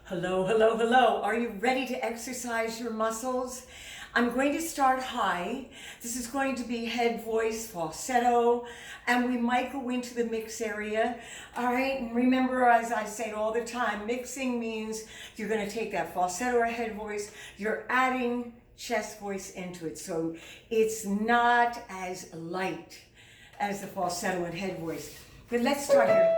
Hello, hello, hello. Are you ready to exercise your muscles? I'm going to start high. This is going to be head, voice, falsetto, and we might go into the mix area. All right, and remember, as I say all the time, mixing means you're going to take that falsetto or head voice, you're adding chest voice into it. So it's not as light as the falsetto and head voice. But let's start here.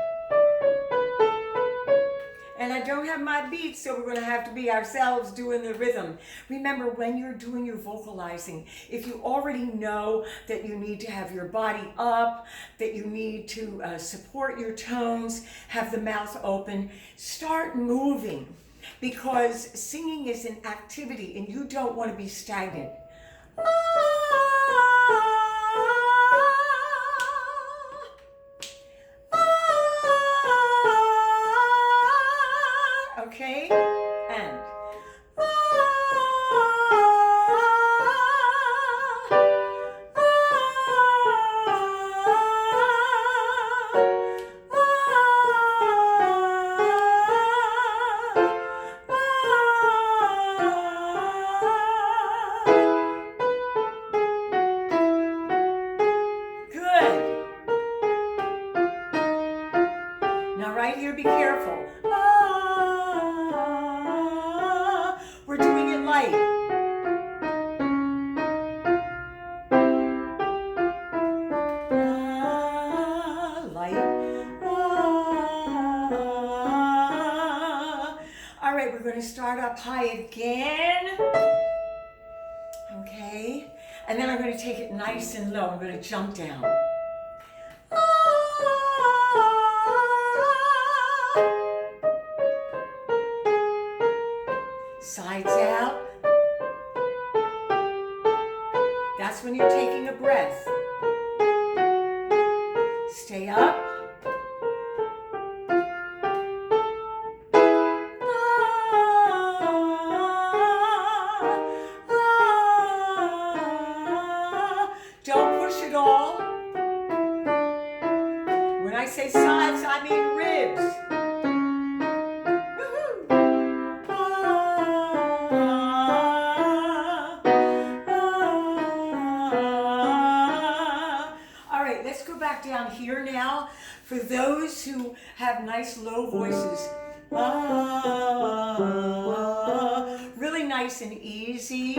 And I don't have my beats, so we're going to have to be ourselves doing the rhythm. Remember, when you're doing your vocalizing, if you already know that you need to have your body up, that you need to support your tones, have the mouth open, start moving, because singing is an activity and you don't want to be stagnant. Okay, and good. Now right here, be careful. We're doing it light. Light. All right, we're going to start up high again. Okay, and then I'm going to take it nice and low. I'm going to jump down. Sides out. That's when you're taking a breath. Stay up. Don't push it all. When I say sides, I mean ribs. Let's go back down here now. For those who have nice low voices, really nice and easy.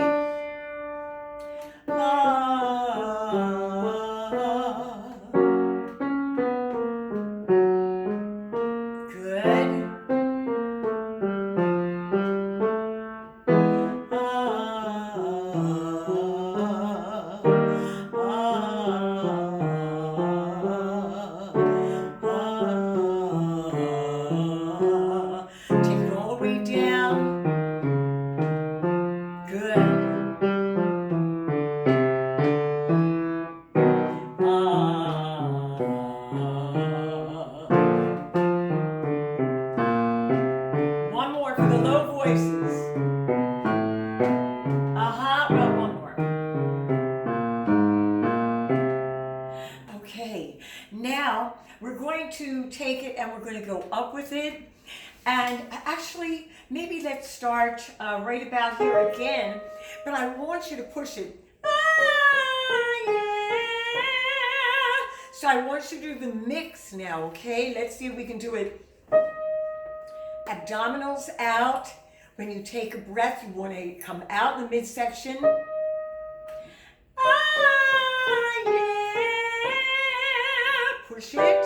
Good. Take it all the way down. Good. One more for the low voices. Well, one more. Okay, now we're going to take it and we're going to go up with it. And actually, maybe let's start right about here again, but I want you to push it. So I want you to do the mix now, okay? Let's see if we can do it. Abdominals out. When you take a breath, you want to come out in the midsection. Push it.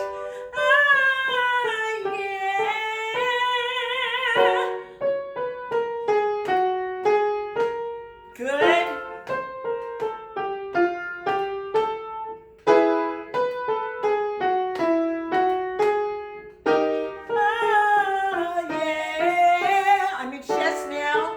Good. I'm in chest now.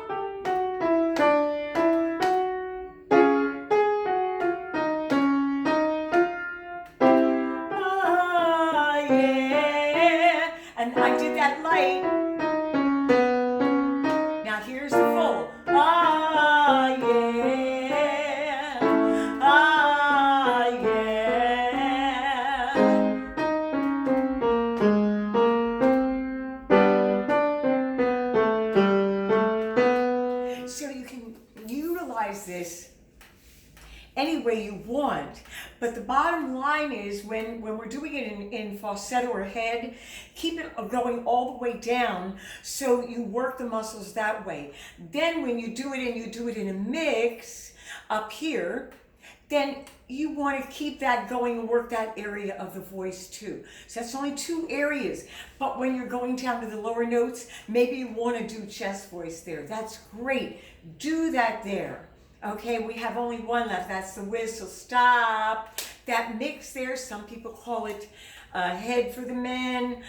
any way you want. But the bottom line is when we're doing it in falsetto or head, keep it going all the way down so you work the muscles that way. Then when you do it in a mix up here, then you want to keep that going and work that area of the voice too. So that's only 2 areas. But when you're going down to the lower notes, maybe you want to do chest voice there. That's great. Do that there. Okay, we have only 1 left. That's the whistle. Stop. That mix there, some people call it head for the men.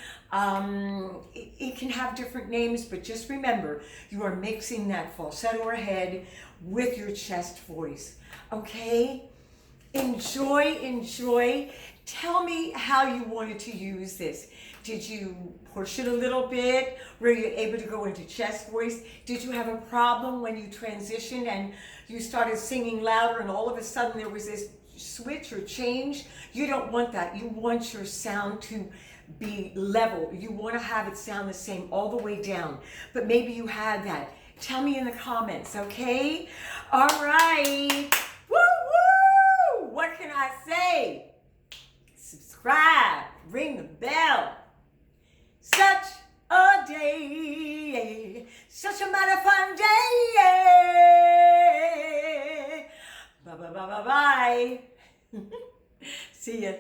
It can have different names, but just remember, you are mixing that falsetto or head with your chest voice. Okay? Enjoy. Tell me how you wanted to use this. Did you push it a little bit? Were you able to go into chest voice? Did you have a problem when you transitioned and you started singing louder and all of a sudden there was this switch or change? You don't want that. You want your sound to be level. You want to have it sound the same all the way down. But maybe you had that. Tell me in the comments, okay? All right. Woo! What can I say? Subscribe, ring the bell. Such a day, such a mighty fun day. Bye. See ya.